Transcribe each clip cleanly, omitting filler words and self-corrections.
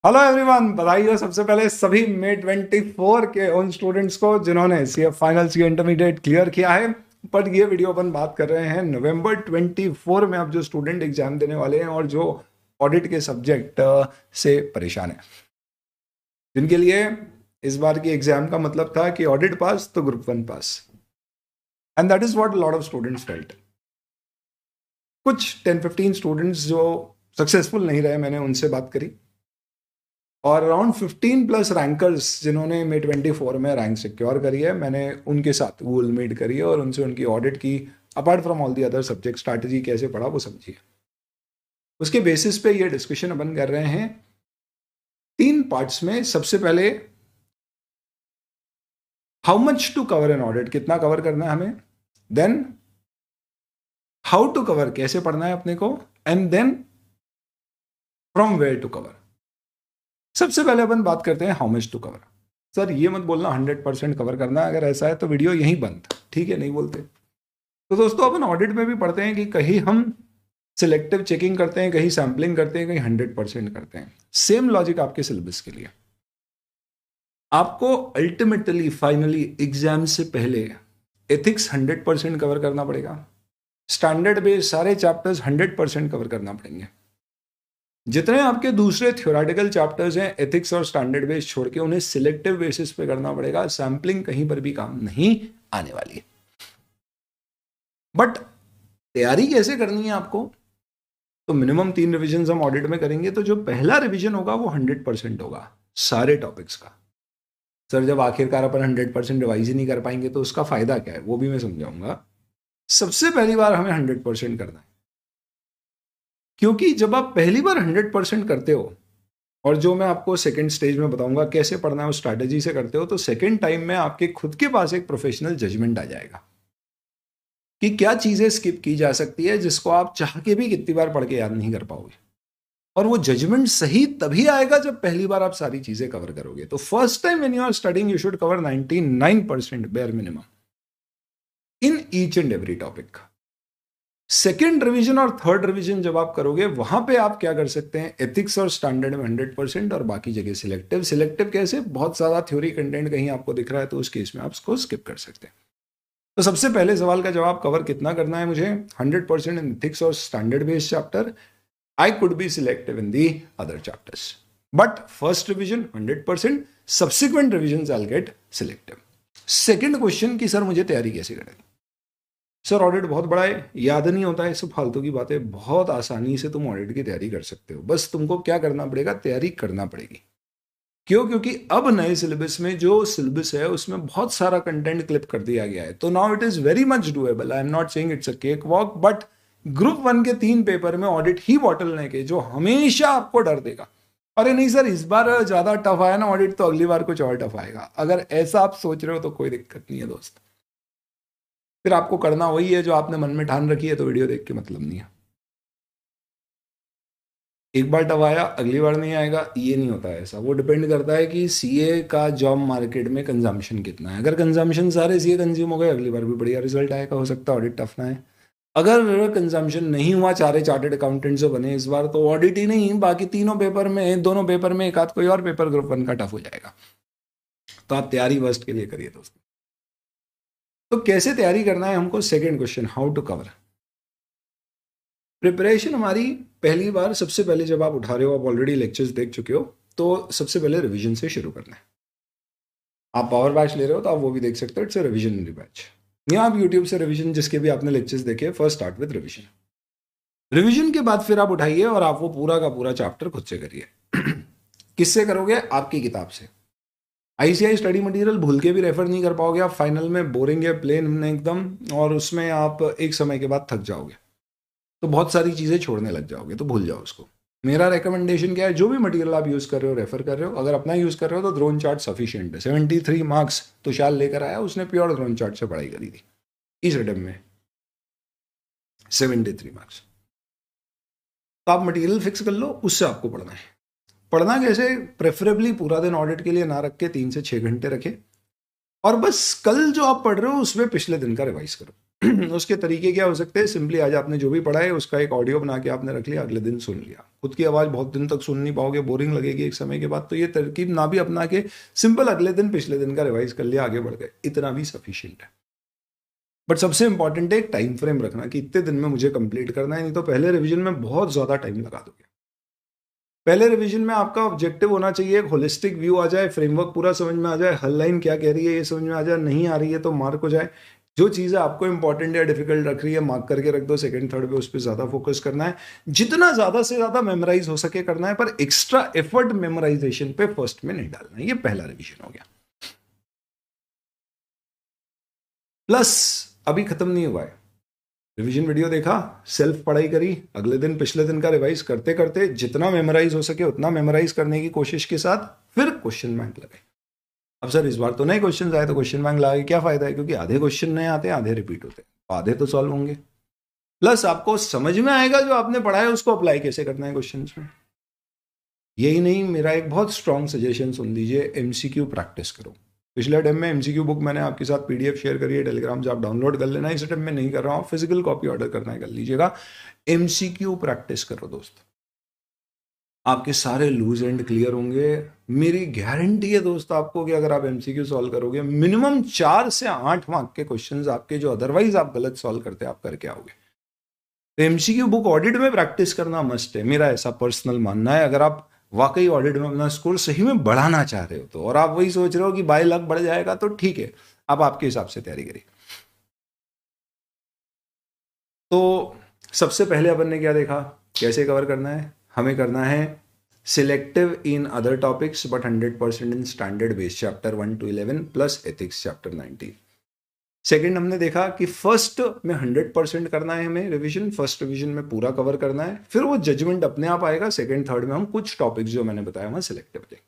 Hello everyone, बधाई हो सबसे पहले सभी मे 24 के उन स्टूडेंट्स को जिन्होंने CA final CA intermediate clear किया है। पर ये वीडियो अपन बात कर रहे हैं नवंबर 24 में अब जो स्टूडेंट एग्जाम देने वाले हैं और जो ऑडिट के सब्जेक्ट से परेशान है, जिनके लिए इस बार की एग्जाम का मतलब था कि ऑडिट पास तो group 1 pass, and that is what lot of students felt. कुछ 10-15 स्टूडेंट्स जो सक्सेसफुल नहीं रहे, मैंने उनसे बात करी, और अराउंड 15 प्लस रैंकर्स जिन्होंने मे 24 में रैंक सिक्योर करी है, मैंने उनके साथ गूगल मीट करी है और उनसे उनकी ऑडिट की, apart from all the other subject strategy कैसे पढ़ा वो समझिए। उसके बेसिस पे ये डिस्कशन अपन कर रहे हैं 3 पार्ट्स में। सबसे पहले how much to cover an audit, कितना कवर करना है हमें, देन हाउ टू कवर, कैसे पढ़ना है अपने को, and then from where to cover. सबसे पहले अपन बात करते हैं how much to cover. Sir ये मत बोलना 100% कवर करना है, अगर ऐसा है तो वीडियो यहीं बंद, ठीक है, नहीं बोलते। तो दोस्तों अपन ऑडिट में भी पढ़ते हैं कि कहीं हम सिलेक्टिव चेकिंग करते हैं, कहीं सैम्पलिंग करते हैं, कहीं 100% करते हैं। सेम लॉजिक आपके सिलेबस के लिए। आपको अल्टीमेटली फाइनली एग्जाम से पहले एथिक्स 100% कवर करना पड़ेगा, स्टैंडर्ड बेस सारे चैप्टर्स 100% कवर करना पड़ेंगे। जितने आपके दूसरे थ्योरेटिकल चैप्टर्स हैं एथिक्स और स्टैंडर्ड बेस छोड़ के, उन्हें सिलेक्टिव बेसिस पे करना पड़ेगा। सैम्पलिंग कहीं पर भी काम नहीं आने वाली है। बट तैयारी कैसे करनी है आपको, तो मिनिमम 3 रिविजन हम ऑडिट में करेंगे। तो जो पहला रिविजन होगा वो 100% होगा सारे टॉपिक्स का। सर जब आखिरकार अपन 100% रिवाइज ही नहीं कर पाएंगे तो उसका फायदा क्या है, वो भी मैं समझाऊंगा। सबसे पहली बार हमें 100% करना है, क्योंकि जब आप पहली बार 100% करते हो, और जो मैं आपको सेकंड स्टेज में बताऊंगा कैसे पढ़ना है उस स्ट्रैटेजी से करते हो, तो सेकंड टाइम में आपके खुद के पास एक प्रोफेशनल जजमेंट आ जाएगा कि क्या चीजें स्किप की जा सकती है जिसको आप चाह के भी कितनी बार पढ़ के याद नहीं कर पाओगे। और वो जजमेंट सही तभी आएगा जब पहली बार आप सारी चीजें कवर करोगे। तो first time when you are studying you should cover 99% bare minimum in each and every topic. Second revision और थर्ड रिवीजन जब आप करोगे, वहां पे आप क्या कर सकते हैं, एथिक्स और स्टैंडर्ड में 100% और बाकी जगह सिलेक्टिव। सिलेक्टिव कैसे, बहुत ज्यादा थ्योरी कंटेंट कहीं आपको दिख रहा है तो उस केस में आप उसको स्किप कर सकते हैं। तो सबसे पहले सवाल का जवाब, कवर कितना करना है मुझे, 100% इन एथिक्स और standard based chapter. I could be selective in the other chapters, but first revision 100%, subsequent revision I will get selective. Second question की सर मुझे तैयारी कैसे करनी। सर ऑडिट बहुत बड़ा है, याद नहीं होता है, सब फालतू की बातें। बहुत आसानी से तुम ऑडिट की तैयारी कर सकते हो, बस तुमको क्या करना पड़ेगा, तैयारी करना पड़ेगी। क्यों, क्योंकि अब नए सिलेबस में जो सिलेबस है उसमें बहुत सारा कंटेंट क्लिप कर दिया गया है। तो now it is very much doable. I am not saying it's a cake walk, but group 1 के 3 पेपर में ऑडिट ही बॉटलनेक है जो हमेशा आपको डर देगा। अरे नहीं सर इस बार ज्यादा टफ आया ना ऑडिट, तो अगली बार कुछ और टफ आएगा। अगर ऐसा आप सोच रहे हो तो कोई दिक्कत नहीं है दोस्त, फिर आपको करना वही है जो आपने मन में ठान रखी है, तो वीडियो देख के मतलब नहीं है। एक बार टफ आया अगली बार नहीं आएगा, ये नहीं होता है ऐसा। वो डिपेंड करता है कि सीए का जॉब मार्केट में कंजम्पशन कितना है। अगर कंजम्पशन सारे सीए कंज्यूम हो गए, अगली बार भी बढ़िया रिजल्ट आएगा, हो सकता है ऑडिट टफ ना है। अगर कंजम्पशन नहीं हुआ, चारे चार्टेड अकाउंटेंट जो बने इस बार, तो ऑडिट ही नहीं, बाकी तीनों पेपर में, दोनों पेपर में एक आध कोई और पेपर ग्रुप 1 का टफ हो जाएगा। तो आप तैयारी वर्स्ट के लिए करिए दोस्तों। तो कैसे तैयारी करना है हमको, second question, how to cover. Preparation हमारी पहली बार, सबसे पहले जब आप उठा रहे हो, आप ऑलरेडी लेक्चर्स देख चुके हो, तो सबसे पहले रिवीजन से शुरू करना है। आप पावर बैच ले रहे हो तो आप वो भी देख सकते हो, इट्स अ रिवीजन बैच। या आप यूट्यूब से रिवीजन जिसके भी आपने लेक्चर्स देखे, first start with revision. Revision के बाद फिर आप उठाइए और आप वो पूरा का पूरा चैप्टर खुद से करिए। किससे करोगे, आपकी किताब से। आईसीआई स्टडी मटेरियल भूल के भी रेफर नहीं कर पाओगे आप, फाइनल में बोरिंग है, प्लेन एकदम, और उसमें आप एक समय के बाद थक जाओगे, तो बहुत सारी चीज़ें छोड़ने लग जाओगे, तो भूल जाओ उसको। मेरा रिकमेंडेशन क्या है, जो भी मटेरियल आप यूज़ कर रहे हो, रेफर कर रहे हो, अगर अपना यूज़ कर रहे हो तो ड्रोन चार्ट सफिशिएंट है। 73 मार्क्स तुषार लेकर आया, उसने प्योर ड्रोन चार्ट से पढ़ाई करी थी इस अटेम्प्ट में, 73 मार्क्स। तो आप मटेरियल फिक्स कर लो, उससे आपको पढ़ना है। पढ़ना कैसे, प्रेफरेबली पूरा दिन ऑडिट के लिए ना रख के 3 से 6 घंटे रखें, और बस कल जो आप पढ़ रहे हो उसमें पिछले दिन का रिवाइज करो। उसके तरीके क्या हो सकते हैं? सिंपली आज आपने जो भी पढ़ा है उसका एक ऑडियो बना के आपने रख लिया, अगले दिन सुन लिया। खुद की आवाज़ बहुत दिन तक सुन नहीं पाओगे, बोरिंग लगेगी एक समय के बाद, तो ये तरकीब ना भी अपना के सिंपल अगले दिन पिछले दिन का रिवाइज कर लिया, आगे बढ़ गए, इतना भी सफिशिएंट है। बट सबसे इंपॉर्टेंट है एक टाइम फ्रेम रखना कि इतने दिन में मुझे कंप्लीट करना है, नहीं तो पहले रिविजन में बहुत ज़्यादा टाइम लगा दोगे। पहले रिवीजन में आपका ऑब्जेक्टिव होना चाहिए, एक होलिस्टिक व्यू आ जाए, फ्रेमवर्क पूरा समझ में आ जाए, हर लाइन क्या कह रही है ये समझ में आ जाए, नहीं आ रही है तो मार्क हो जाए। जो चीज़ें आपको इंपॉर्टेंट या डिफिकल्ट रख रही है मार्क करके रख दो, सेकंड थर्ड पे उस पर ज़्यादा फोकस करना है, जितना ज़्यादा से ज़्यादा मेमोराइज हो सके करना है, पर एक्स्ट्रा एफर्ट मेमोराइजेशन पे फर्स्ट में नहीं डालना है। ये पहला रिविजन हो गया। प्लस अभी खत्म नहीं हुआ है, रिवीजन वीडियो देखा, सेल्फ पढ़ाई करी, अगले दिन पिछले दिन का रिवाइज करते करते जितना मेमोराइज हो सके उतना मेमोराइज करने की कोशिश के साथ फिर क्वेश्चन बैंक लगाए। अब सर इस बार तो नए क्वेश्चन आए तो क्वेश्चन बैंक लगा के क्या फायदा है? क्योंकि आधे क्वेश्चन नए आते हैं, आधे रिपीट होते हैं, तो आधे तो सॉल्व होंगे। प्लस आपको समझ में आएगा जो आपने पढ़ा है उसको अप्लाई कैसे करना है क्वेश्चन में। यही नहीं, मेरा एक बहुत स्ट्रॉन्ग सजेशन सुन लीजिए, एमसीक्यू प्रैक्टिस करो। पिछले टाइम में एमसीक्यू बुक मैंने आपके साथ पीडीएफ शेयर करी है, टेलीग्राम से आप डाउनलोड कर लेना। इस टाइम में नहीं कर रहा हूँ, फिजिकल कॉपी ऑर्डर करना है कर लीजिएगा। एमसीक्यू प्रैक्टिस करो दोस्त, आपके सारे लूज एंड क्लियर होंगे। मेरी गारंटी है दोस्त आपको कि अगर आप एमसीक्यू सॉल्व करोगे, मिनिमम 4 से 8 मार्क के क्वेश्चंस आपके जो अदरवाइज आप गलत सॉल्व करते आप करके आओगे। तो एमसीक्यू बुक ऑडिट में प्रैक्टिस करना मस्ट है, मेरा ऐसा पर्सनल मानना है। अगर आप वाकई ऑडिट में अपना स्कोर सही में बढ़ाना चाह रहे हो तो, और आप वही सोच रहे हो कि बाय लक बढ़ जाएगा, तो ठीक है, आप आपके हिसाब से तैयारी करिए। तो सबसे पहले अपन ने क्या देखा, कैसे कवर करना है? हमें करना है selective in other topics but 100% in standard base, chapter 1 to 11 plus ethics chapter 19। Second हमने देखा कि फर्स्ट में 100% करना है हमें रिवीजन, फर्स्ट रिवीजन में पूरा कवर करना है, फिर वो जजमेंट अपने आप आएगा। सेकंड थर्ड में हम कुछ टॉपिक्स जो मैंने बताया वहां सिलेक्टिव देंगे।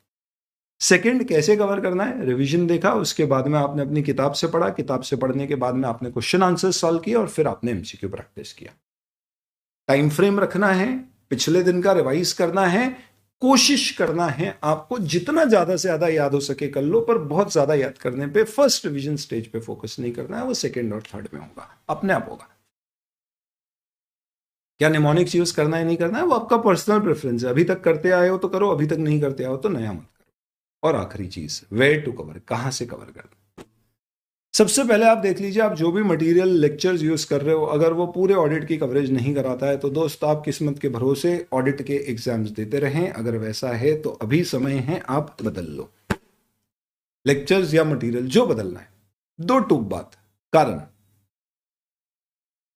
सेकंड कैसे कवर करना है, रिवीजन देखा, उसके बाद में आपने अपनी किताब से पढ़ा, किताब से पढ़ने के बाद में आपने क्वेश्चन आंसर सॉल्व किया और फिर आपने एमसीक्यू प्रैक्टिस किया। टाइम फ्रेम रखना है, पिछले दिन का रिवाइज करना है, कोशिश करना है आपको जितना ज्यादा से ज्यादा याद हो सके कर लो, पर बहुत ज्यादा याद करने पे फर्स्ट रिवीजन स्टेज पे फोकस नहीं करना है, वो सेकंड और थर्ड में होगा, अपने आप होगा। क्या निमोनिक्स यूज करना है नहीं करना है वो आपका पर्सनल प्रेफरेंस है, अभी तक करते आए हो तो करो, अभी तक नहीं करते आए हो तो नया मत करो। और आखिरी चीज, वेयर टू कवर, कहां से कवर करना। सबसे पहले आप देख लीजिए, आप जो भी मटेरियल लेक्चर्स यूज कर रहे हो, अगर वो पूरे ऑडिट की कवरेज नहीं कराता है तो दोस्त आप किस्मत के भरोसे ऑडिट के एग्जाम्स देते रहें। अगर वैसा है तो अभी समय है, आप बदल लो लेक्चर्स या मटेरियल, जो बदलना है। दो टूक बात, कारण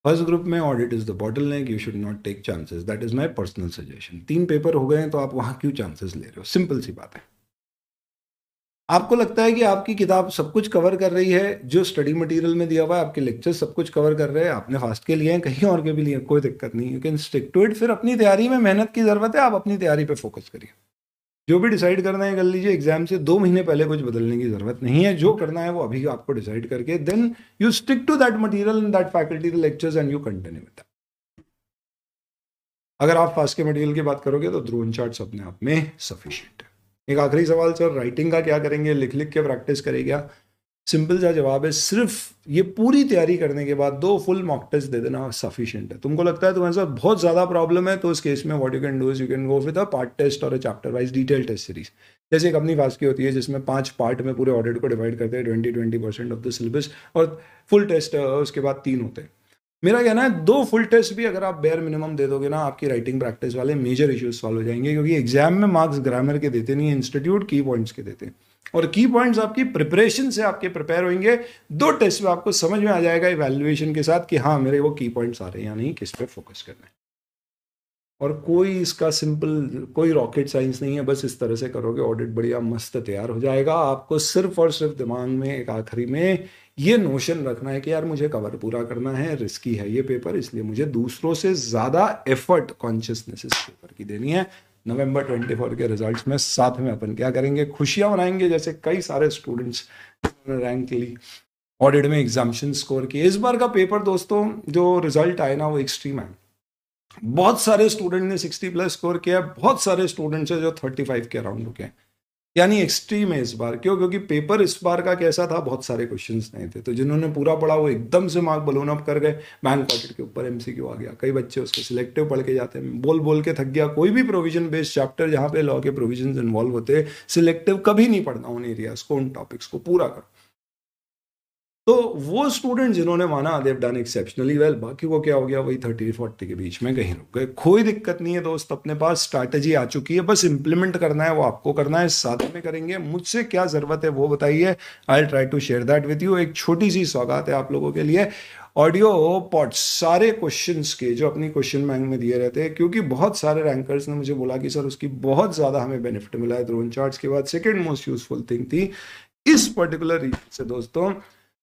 फर्स्ट ग्रुप में audit is the bottleneck, you should not take chances, that is my personal suggestion. 3 paper हो गए हैं तो आप वहां क्यों चांसेस ले रहे हो? सिंपल सी बात है। आपको लगता है कि आपकी किताब सब कुछ कवर कर रही है, जो स्टडी मटेरियल में दिया हुआ है, आपके लेक्चर सब कुछ कवर कर रहे हैं, आपने फास्ट के लिए हैं, कहीं और के भी लिए, कोई दिक्कत नहीं, you can stick to it. फिर अपनी तैयारी में मेहनत की जरूरत है, आप अपनी तैयारी पे फोकस करिए। जो भी डिसाइड करना है कर लीजिए, एग्जाम से 2 महीने पहले कुछ बदलने की जरूरत नहीं है। जो करना है वो अभी आपको डिसाइड करके then you stick to that material and that faculty the lectures and you continue with that. अगर आप फास्ट के मटेरियल की बात करोगे तो ड्रोन चार्ट्स अपने आप में सफिशिएंट है। एक आखिरी सवाल सर, राइटिंग का क्या करेंगे? लिख लिख के प्रैक्टिस करेगा? सिंपल सा जवाब है, सिर्फ ये पूरी तैयारी करने के बाद 2 फुल मॉक टेस्ट दे देना सफिशिएंट है। तुमको लगता है तुम्हारे साथ बहुत ज्यादा प्रॉब्लम है तो उस केस में what you can do is you can go with a part test और a chapter wise detail test series. जैसे एक अपनी फास्ट की होती है जिसमें 5 पार्ट में पूरे ऑडिट को डिवाइड करते हैं, 20% ऑफ द सिलेबस, और फुल टेस्ट उसके बाद 3 होते हैं। मेरा कहना है 2 फुल टेस्ट भी अगर आप बेयर मिनिमम दे दोगे ना, आपकी राइटिंग प्रैक्टिस वाले मेजर इश्यूज सॉल्व हो जाएंगे। क्योंकि एग्जाम में मार्क्स ग्रामर के देते नहीं है इंस्टीट्यूट, की पॉइंट्स के देते हैं, और की पॉइंट्स आपकी प्रिपरेशन से आपके प्रिपेयर होंगे। 2 टेस्ट में आपको समझ में आ जाएगा इवैल्यूएशन के साथ कि हाँ मेरे वो की पॉइंट्स आ रहे हैं या नहीं, किस पे फोकस करना है। और कोई इसका सिंपल कोई रॉकेट साइंस नहीं है, बस इस तरह से करोगे ऑडिट बढ़िया मस्त तैयार हो जाएगा। आपको सिर्फ और सिर्फ दिमाग में एक आखिरी में ये नोशन रखना है कि यार मुझे कवर पूरा करना है, रिस्की है ये पेपर, इसलिए मुझे दूसरों से ज्यादा एफर्ट कॉन्शियसनेस इस पेपर की देनी है। नवंबर 24 के रिजल्ट्स में साथ में अपन क्या करेंगे, खुशियां मनाएंगे, जैसे कई सारे स्टूडेंट्स रैंक ली ऑडिट में एग्जामिशन स्कोर किए। इस बार का पेपर दोस्तों जो रिजल्ट आए ना वो एक्सट्रीम है। बहुत सारे स्टूडेंट ने 60+ स्कोर किया, बहुत सारे स्टूडेंट्स हैं जो 35 के अराउंड रुके हैं। यानी एक्सट्रीम है इस बार। क्यों? क्योंकि पेपर इस बार का कैसा था, बहुत सारे क्वेश्चंस नहीं थे, तो जिन्होंने पूरा पढ़ा वो एकदम से मार्क बलून अप कर गए, बैंक ऑडिट के ऊपर एमसीक्यू आ गया। कई बच्चे उसको सिलेक्टिव पढ़ के जाते हैं, बोल बोल के थक गया। कोई भी प्रोविजन बेस्ड चैप्टर जहाँ पे लॉ के प्रोविजन इन्वॉल्व होते हैं, सिलेक्टिव कभी नहीं पढ़ना उन एरियाज को, उन टॉपिक्स को पूरा करो। तो वो स्टूडेंट जिन्होंने माना देव डन एक्सेप्शनली वेल, बाकी को क्या हो गया, वही 30-40 के बीच में कहीं रुक गए। कोई दिक्कत नहीं है दोस्त, अपने पास स्ट्रैटेजी आ चुकी है, बस इंप्लीमेंट करना है, वो आपको करना है, साथ में करेंगे। मुझसे क्या जरूरत है वो बताइए, I try to share that with you. एक छोटी सी सौगात है आप लोगों के लिए, ऑडियो पॉड्स सारे क्वेश्चंस के जो अपनी क्वेश्चन बैंक में दिए रहते हैं, क्योंकि बहुत सारे रैंकर्स ने मुझे बोला कि सर उसकी बहुत ज़्यादा हमें बेनिफिट मिला है। ड्रोन चार्ट्स के बाद सेकेंड मोस्ट यूजफुल थिंग थी इस पर्टिकुलर रीजन से दोस्तों,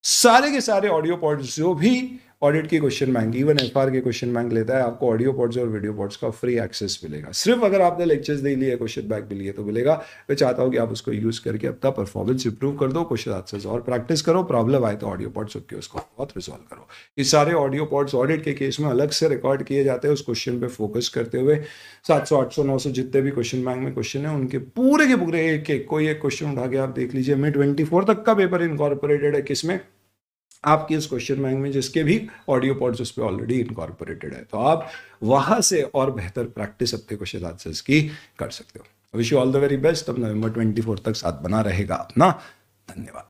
सारे के सारे ऑडियो पॉड्स जो भी ऑडिट की क्वेश्चन बैंक, इवन एफआर के क्वेश्चन बैंक लेता है, आपको ऑडियो पॉड्स और वीडियो पॉड्स का फ्री एक्सेस मिलेगा। सिर्फ अगर आपने लेक्चर्स दे लिए, क्वेश्चन बैंक भी लिए तो मिलेगा। मैं चाहता हूं कि आप उसको यूज करके अपना परफॉर्मेंस इंप्रूव कर दो, क्वेश्चन आंसर्स और प्रैक्टिस करो, प्रॉब्लम आए तो ऑडियो पॉड्स होकर उसको बहुत रिजॉल्व करो। ये सारे ऑडियो पॉड्स ऑडिट के केस में अलग से रिकॉर्ड किए जाते हैं, उस क्वेश्चन पे फोकस करते हुए 700 800 900 जितने भी क्वेश्चन बैंक में क्वेश्चन है उनके पूरे के पूरे एक एक कोई एक क्वेश्चन उठा के आप देख लीजिए। May 24 तक का पेपर इनकॉर्पोरेटेड है किसमें, आपकी इस क्वेश्चन बैंक में, जिसके भी ऑडियो पॉड्स उस पर ऑलरेडी इनकॉर्पोरेटेड है, तो आप वहां से और बेहतर प्रैक्टिस अपने क्वेश्चन आंसर्स की कर सकते हो। Wish you all the very best. अब November 24 तक साथ बना रहेगा अपना। धन्यवाद।